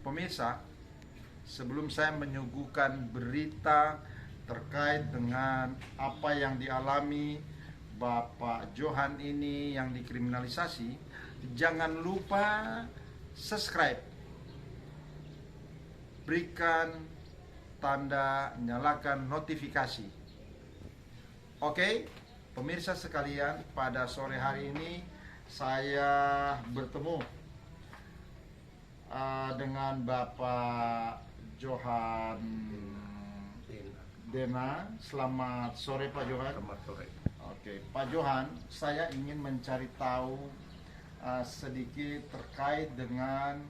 Pemirsa, sebelum saya menyuguhkan berita terkait dengan apa yang dialami Bapak Johan ini yang dikriminalisasi, jangan lupa subscribe, berikan tanda nyalakan notifikasi. Oke, pemirsa sekalian, pada sore hari ini saya bertemu dengan Bapak Johan Dena. Selamat sore Pak Johan. Selamat sore. Oke, Pak Johan, saya ingin mencari tahu sedikit terkait dengan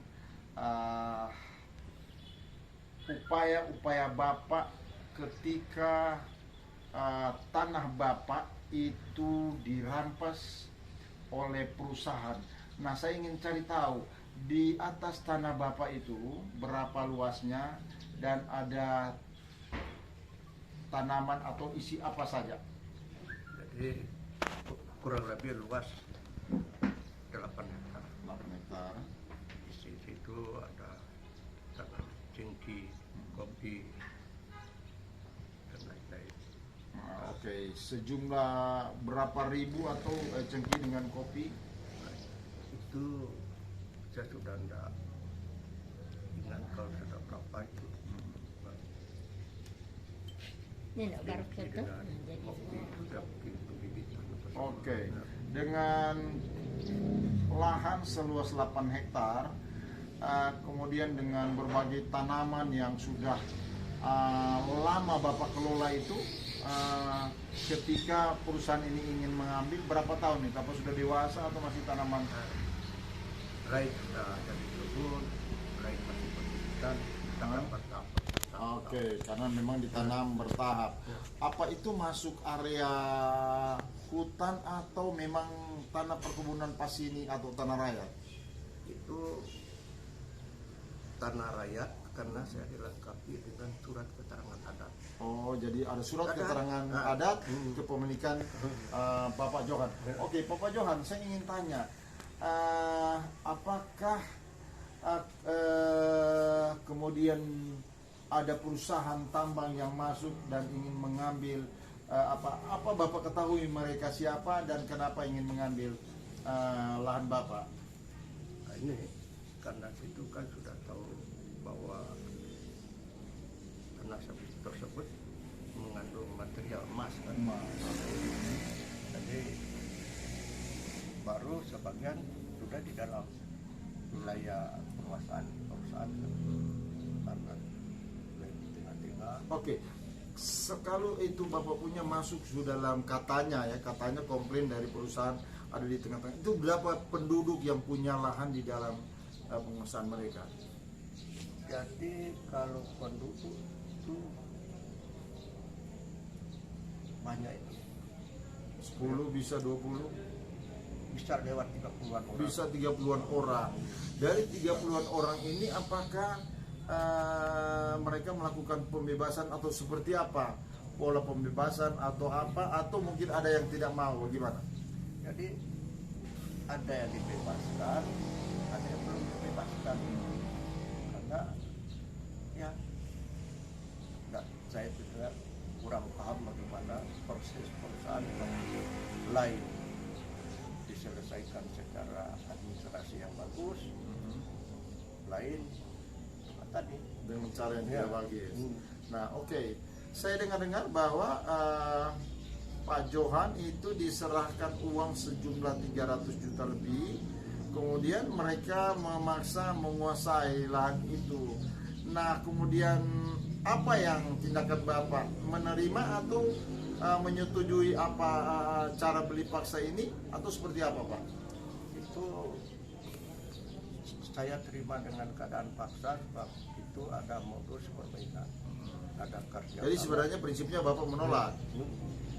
upaya-upaya Bapak ketika tanah Bapak itu dirampas oleh perusahaan. Nah, saya ingin cari tahu di atas tanah Bapak itu berapa luasnya dan ada tanaman atau isi apa saja. Jadi kurang lebih luas 8 hektar. 8 hektar. Di situ ada tanam cengkeh, kopi, dan lain-lain. Oke, sejumlah berapa ribu atau cengkeh dengan kopi? Itu saya sudah tidak ingat kalau sudah berapa itu. Ini enggak garuk Cengkeh itu. dengan Jadi kopi sudah begitu bibitan. Oke, dengan lahan seluas 8 hektar, kemudian dengan berbagai tanaman yang sudah lama Bapak kelola itu, ketika perusahaan ini ingin mengambil, berapa tahun nih? Apa sudah dewasa atau masih tanaman? Lain sudah jadi kebun, lain masih pendidikan, tanam bertahap. Oke, karena memang ditanam bertahap. Apa itu masuk area hutan atau memang tanah perkebunan pasini atau tanah rakyat? Itu tanah rakyat karena saya dilengkapi dengan surat keterangan adat. Oh, jadi ada surat Ada. keterangan adat kepemilikan Bapak Johan. Oke, Bapak Johan, saya ingin tanya, apakah kemudian ada perusahaan tambang yang masuk dan ingin mengambil apa Bapak ketahui mereka siapa dan kenapa ingin mengambil lahan Bapak? Nah, ini karena situ kan sudah tahu bahwa tanah tersebut mengandung material emas kan. Jadi baru sebagian sudah di dalam wilayah penguasaan perusahaan karena di tengah-tengah. Oke, kalau itu Bapak punya masuk sudah dalam katanya komplain dari perusahaan ada di tengah-tengah. Itu berapa penduduk yang punya lahan di dalam penguasaan mereka? Jadi kalau penduduk itu banyak itu. 10 bisa 20? Bisa lewat 30-an orang. Bisa 30-an orang. Dari 30-an orang ini apakah mereka melakukan pembebasan atau seperti apa? Pola pembebasan atau apa? Atau mungkin ada yang tidak mau, bagaimana? Jadi ada yang dibebaskan, ada yang belum dibebaskan. Karena ya saya juga kurang paham bagaimana proses perusahaan yang lain diselesaikan secara administrasi yang bagus, lain tadi Dengan cara yang Ya. tidak bagus. Nah, oke. Saya dengar-dengar bahwa Pak Johan itu diserahkan uang sejumlah 300 juta lebih. Kemudian mereka memaksa menguasai lahan itu. Nah, kemudian apa yang tindakan Bapak? Menerima atau menyetujui apa cara beli paksa ini atau seperti apa, Pak? itu saya terima dengan keadaan paksa sebab itu ada modus perbaikan, ada kerja. Jadi sebenarnya prinsipnya Bapak menolak.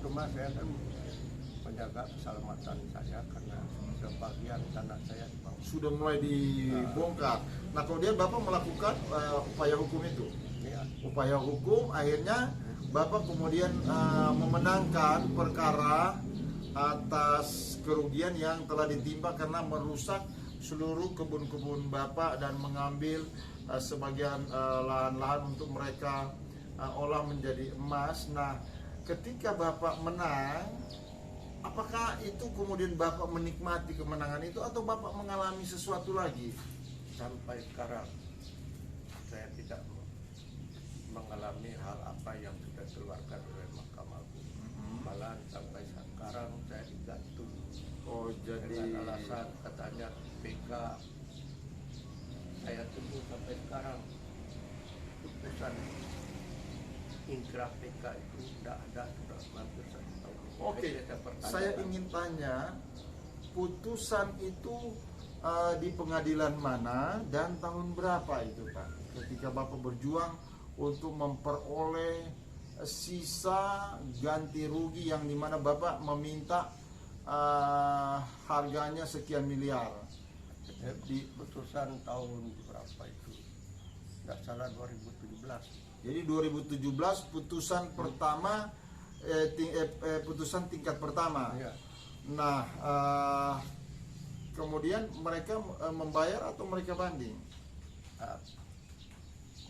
Cuma saya kan menjaga keselamatan saya karena sebagian tanah saya dibawa. Sudah mulai dibongkar. Nah, kemudian Bapak melakukan upaya hukum itu. Ya, Upaya hukum akhirnya Bapak kemudian memenangkan perkara atas kerugian yang telah ditimpa karena merusak seluruh kebun-kebun Bapak dan mengambil sebagian lahan-lahan untuk mereka olah menjadi emas. Nah, ketika Bapak menang, apakah itu kemudian Bapak menikmati kemenangan itu atau Bapak mengalami sesuatu lagi? Sampai sekarang saya tidak mengalami hal apa yang sudah dikeluarkan oleh Mahkamah Agung. Malah sampai sekarang saya digantung Oh, jadi dengan alasan katanya PK. Saya tunggu sampai sekarang putusan ingkrah PK itu tidak ada, sudah hampir 1 tahun. Oke, saya ingin tanya, putusan itu di pengadilan mana dan tahun berapa itu Pak? Ketika Bapak berjuang untuk memperoleh sisa ganti rugi yang dimana Bapak meminta harganya sekian miliar. Di putusan tahun berapa itu? Tidak salah 2017. Jadi 2017 putusan pertama, putusan tingkat pertama. Iya. Nah, kemudian mereka membayar atau mereka banding?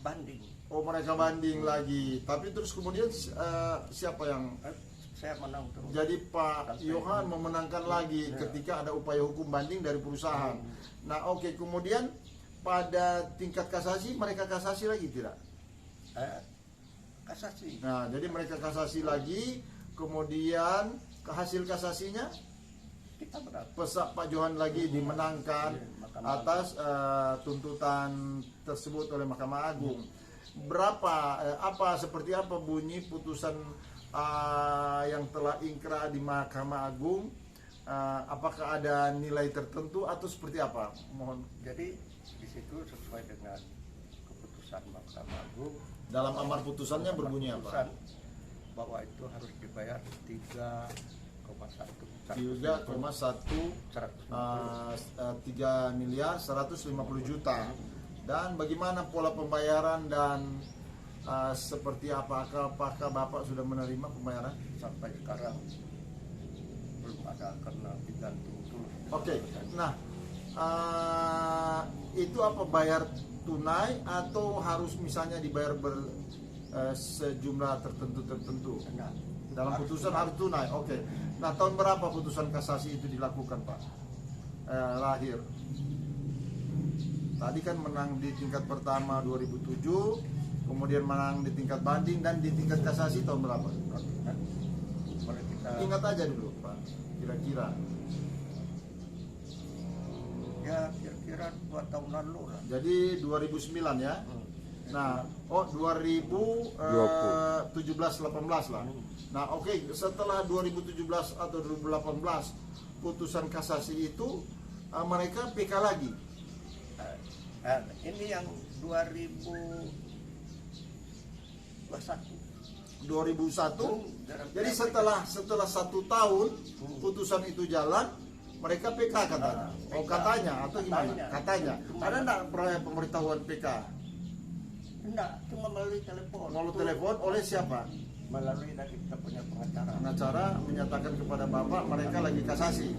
Banding. Oh, mereka banding lagi. Tapi terus kemudian siapa yang Saya menang terus. jadi Pak Sampai Yohan memenangkan lagi Ya. ketika ada upaya hukum banding dari perusahaan. Nah, oke, kemudian pada tingkat kasasi mereka kasasi lagi tidak? Kasasi. Nah, jadi mereka kasasi lagi, kemudian hasil kasasinya Kita menang. pesak Pak Johan lagi dimenangkan Iya, Mahkamah atas tuntutan tersebut oleh Mahkamah Agung. Berapa seperti apa bunyi putusan yang telah ingkrah di Mahkamah Agung? Apakah ada nilai tertentu atau seperti apa? Mohon. Jadi di situ sesuai dengan keputusan Mahkamah Agung. Dalam amar putusannya berbunyi apa? Keputusan bahwa itu harus dibayar 3,1 3 miliar 150 juta. Dan bagaimana pola pembayaran dan seperti apakah Bapak sudah menerima pembayaran? sampai sekarang belum ada karena digantung dulu. Oke, nah itu apa, bayar tunai atau harus misalnya dibayar sejumlah tertentu? Nah, Dalam putusan harus tunai. Oke. Nah, tahun berapa putusan kasasi itu dilakukan, Pak? Lahir. Tadi kan menang di tingkat pertama 2007, kemudian menang di tingkat banding dan di tingkat kasasi tahun berapa? boleh kita Ingat aja dulu, Pak. Kira-kira. ya kira-kira 2 tahun lalu lah. Jadi 2009 ya. Nah, 2017-18 lah. Nah, oke, setelah 2017 atau 2018 putusan kasasi itu mereka PK lagi. Ini yang 2021. 2001. Jadi setelah 1 tahun putusan itu jalan, mereka PK katanya. Oh, katanya atau gimana? Katanya. Ada enggak pemberitahuan PK? Enggak, cuma melalui telepon. Melalui telepon oleh siapa? Melalui dari kita punya pengacara. Pengacara menyatakan kepada Bapak mereka lagi kasasi.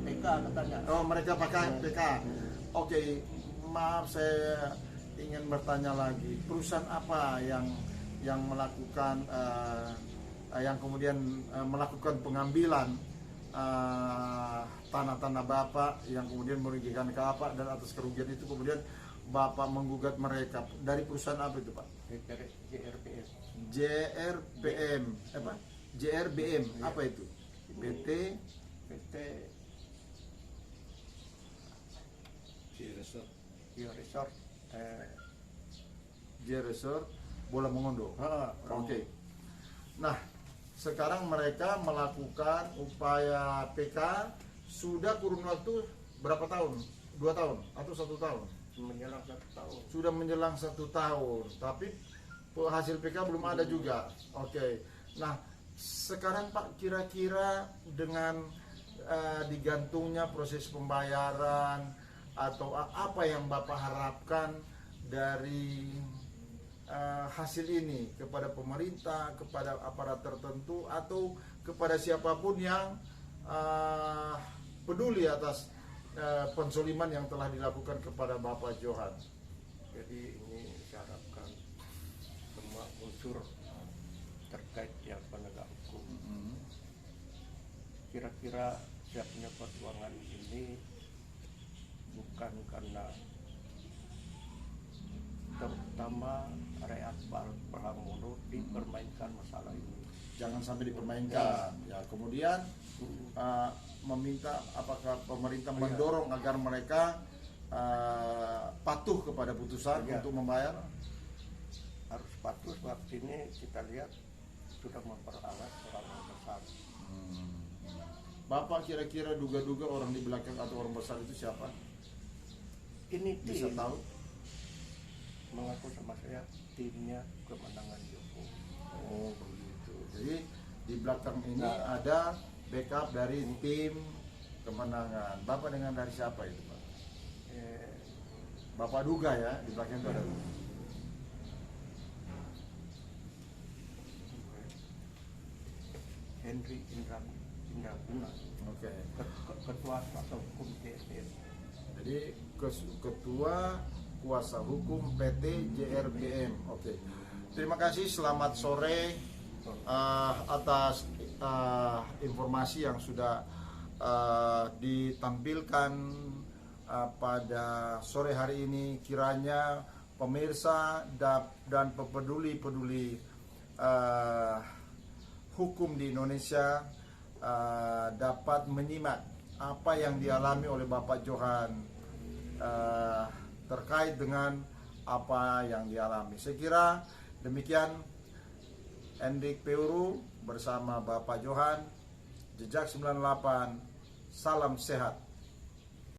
PK katanya. Oh, mereka pakai PK. Oke, maaf, saya ingin bertanya lagi. Perusahaan apa yang melakukan yang kemudian melakukan pengambilan tanah-tanah Bapak yang kemudian merugikan Bapak, dan atas kerugian itu kemudian Bapak menggugat mereka? Dari perusahaan apa itu, Pak? Dari JRPM. JRPM apa? JRBM apa itu? PT Resort. J Resort Bola Mongondo. Oke. Nah, sekarang mereka melakukan upaya PK sudah kurun waktu berapa tahun? 2 tahun atau 1 tahun? Menjelang 1 tahun. Sudah menjelang 1 tahun, tapi hasil PK belum ada juga. Oke. Nah, sekarang Pak, kira-kira dengan digantungnya proses pembayaran atau apa yang Bapak harapkan dari hasil ini kepada pemerintah, kepada aparat tertentu, atau kepada siapapun yang peduli atas penzoliman yang telah dilakukan kepada Bapak Johan? Jadi ini saya harapkan semua unsur terkait yang penegak hukum, kira-kira siapnya perjuangan ini bukan karena terutama rakyat Pramono dipermainkan masalah ini. Jangan sampai dipermainkan. Ya, kemudian meminta apakah pemerintah mendorong agar mereka patuh kepada putusan untuk membayar? Harus patuh sebab ini kita lihat sudah memperalat orang besar. Bapak kira-kira duga-duga orang di belakang atau orang besar itu siapa? Ini Bisa tim tahu? mengaku sama saya timnya kemenangan Jokowi. Oh begitu. Jadi di belakang ini ada backup dari tim kemenangan. Bapak dengan dari siapa itu, Pak? Bapak duga ya di belakang itu ada. Henry Indraguna, Oke. ketua kuasa hukum JRBM. Jadi ketua kuasa hukum PT JRBM. Oke. Terima kasih. Selamat sore atas informasi yang sudah ditampilkan pada sore hari ini. Kiranya pemirsa dan peduli hukum di Indonesia dapat menyimak apa yang dialami oleh Bapak Johan terkait dengan apa yang dialami. Saya kira demikian. Hendrik Peuru bersama Bapak Johan, Jejak 98, salam sehat.